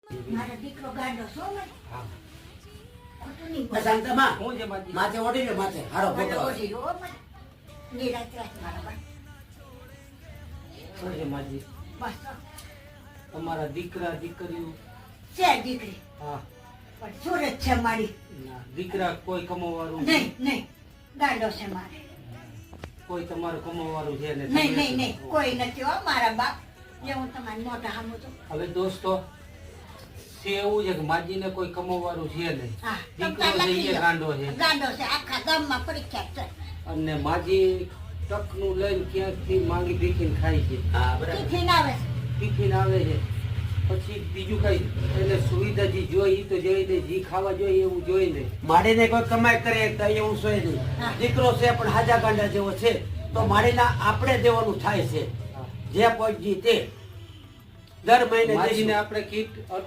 મારો દીકરો ગાંડો છો મને હા ખોટું નહીં આ શાંતામાં હું છે માજી માથે ઓઢી લે માથે હારો બોલો ફોટો ઓછી હો મને નિરાત રાત મારા બા હું છે માજી બસ તમારા દીકરા દીકરીઓ છે દીકરી હા પણ સુરત છે મારી ના દીકરા કોઈ કમાવાળું નહીં નહીં ગાંડો છે મારે કોઈ તમારું કમાવાળું છે ને નહીં નહીં નહીં કોઈ નથી હો મારા બાપ જે હું તમારી મોટા હામું છું હવે દોસ્તો છે એવું છે કે માજીને કોઈ કમાવાળું છે નહીં હા દીકરો છે એ ગાંડો છે ગાંડો છે આખા ગામમાં પ્રખ્યાત છે અને માજી ટકનું લઈને ક્યાંકથી માંગી ભીખીને ખાય છે હા બરાબર ટિફિન આવે છે ટિફિન આવે છે પછી બીજું કઈ એને સુવિધા જે જોઈ ઈ તો જોઈ દે જે ખાવા જોઈએ એવું જોઈ દે માડીને કોઈ કમાઈ કરે તો એવું સોય નહીં હા. દીકરો છે પણ હાજા ગાંડા જેવો છે તો માડીના આપણે દેવાનું થાય છે જે પહોંચી તે દર મહિને માજીને દઈશું. આપણે કીટ અર્પણ